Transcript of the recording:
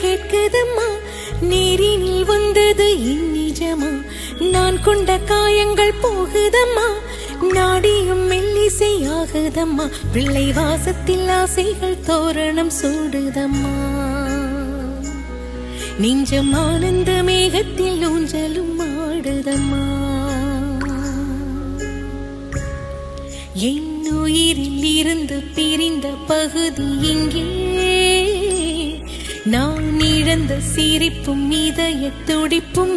கேட்குதம்மா, நேரினில் வந்தது இந்நிஜமா, நான் கொண்ட காயங்கள் போகுதம்மா, நாடியும் மெல்லிசையாகுதம்மா, பிள்ளை வாசத்தில் ஆசைகள் தோரணம் சூடுதம்மா, நெஞ்சம் ஆனந்த மேகத்தில் ஊஞ்சலும் ஆடுதம்மா, என் உயிரில் இருந்து பிரிந்த பகுதி இங்கே, நான் இழந்த சிரிப்பும் இதய துடிப்பும்